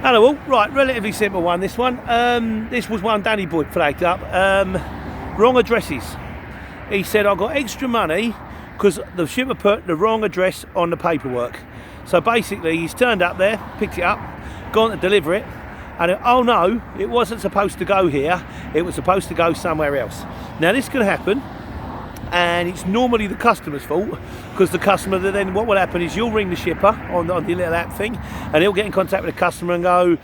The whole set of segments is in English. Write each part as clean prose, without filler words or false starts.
Hello all. Right, relatively simple one, this one. This was one Danny Boyd flagged up. Wrong addresses. He said, I got extra money because the shipper put the wrong address on the paperwork. So basically, he's turned up there, picked it up, gone to deliver it, and oh no, it wasn't supposed to go here, it was supposed to go somewhere else. Now this can happen, and it's normally the customer's fault, because the customer, then what will happen is you'll ring the shipper on the little app thing, and he'll get in contact with the customer and go,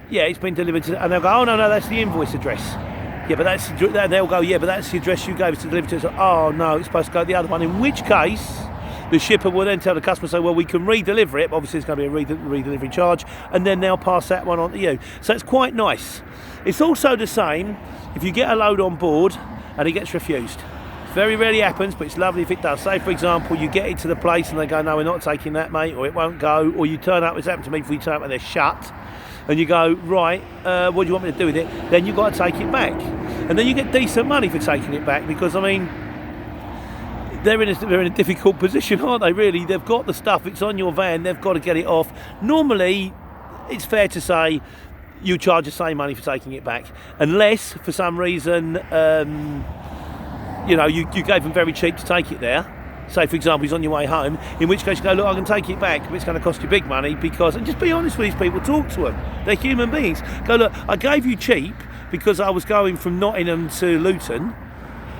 yeah, it's been delivered to, and they'll go, oh no, that's the invoice address. Yeah, but they'll go, yeah, but that's the address you gave us to deliver to. So, oh no, it's supposed to go the other one, in which case the shipper will then tell the customer, say, well, we can re-deliver it, but obviously it's going to be a re-delivery charge, and then they'll pass that one on to you. So it's quite nice. It's also the same if you get a load on board and it gets refused. Very rarely happens, but it's lovely if it does. Say, for example, you get it to the place and they go, no, we're not taking that, mate, or it won't go, or you turn up, it's happened to me before, you turn up and they're shut, and you go, right, what do you want me to do with it? Then you've got to take it back. And then you get decent money for taking it back, because, I mean, they're in a difficult position, aren't they, really? They've got the stuff, it's on your van, they've got to get it off. Normally, it's fair to say you charge the same money for taking it back, unless, for some reason, you know, you gave them very cheap to take it there. Say, for example, he's on your way home, in which case you go, look, I can take it back, but it's going to cost you big money, because, and just be honest with these people, talk to them. They're human beings. Go, look, I gave you cheap because I was going from Nottingham to Luton.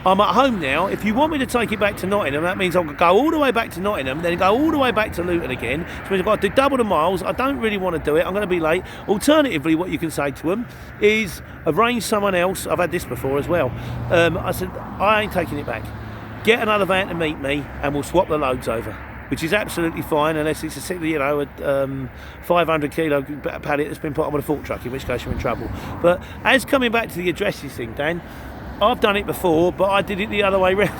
I'm at home now. If you want me to take it back to Nottingham, that means I'll go all the way back to Nottingham, then go all the way back to Luton again. Which means I've got to do double the miles. I don't really want to do it. I'm going to be late. Alternatively, what you can say to them is arrange someone else. I've had this before as well. I said, I ain't taking it back. Get another van to meet me, and we'll swap the loads over. Which is absolutely fine, unless it's a 500 kilo pallet that's been put on with a fork truck, in which case you're in trouble. But as coming back to the addresses thing, Dan, I've done it before, but I did it the other way round.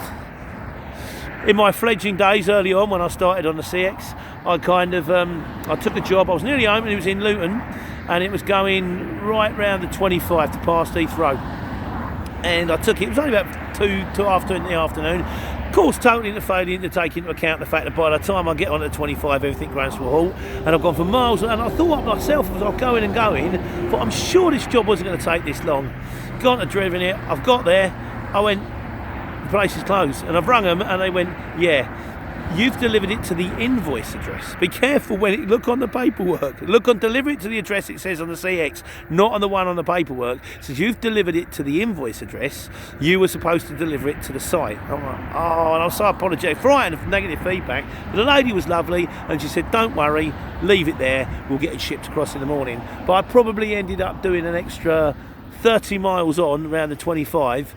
In my fledgling days early on, when I started on the CX, I kind of, I took a job, I was nearly home, and it was in Luton, and it was going right round the 25 to past Heathrow. And I took it was only about 2 after in the afternoon. Of course, totally failing to take into account the fact that by the time I get on at 25, everything grounds to a halt, and I've gone for miles. And I thought myself, as I was going and going, but I'm sure this job wasn't going to take this long. Gone to driven it. I've got there. I went, the place is closed, and I've rung them, and they went, yeah, you've delivered it to the invoice address. Be careful when you look on the paperwork. Deliver it to the address it says on the CX, not on the one on the paperwork. It says you've delivered it to the invoice address. You were supposed to deliver it to the site. I'm like, oh, and I was so apologetic, frightened of negative feedback. But the lady was lovely, and she said, don't worry, leave it there. We'll get it shipped across in the morning. But I probably ended up doing an extra 30 miles on around the 25,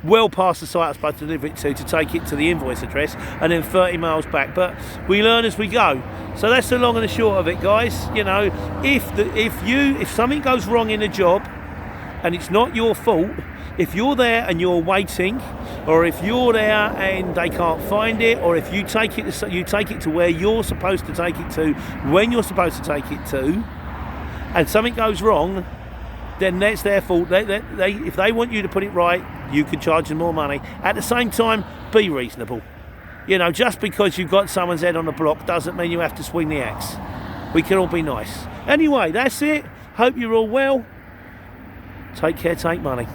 well past the site I was supposed to deliver it to take it to the invoice address, and then 30 miles back. But we learn as we go. So that's the long and the short of it, guys. You know, if something goes wrong in a job and it's not your fault, if you're there and you're waiting, or if you're there and they can't find it, or if you take it to where you're supposed to take it to, when you're supposed to take it to, and something goes wrong, then that's their fault. If they want you to put it right, you can charge them more money. At the same time, be reasonable. You know, just because you've got someone's head on the block doesn't mean you have to swing the axe. We can all be nice. Anyway, that's it. Hope you're all well. Take care, take money.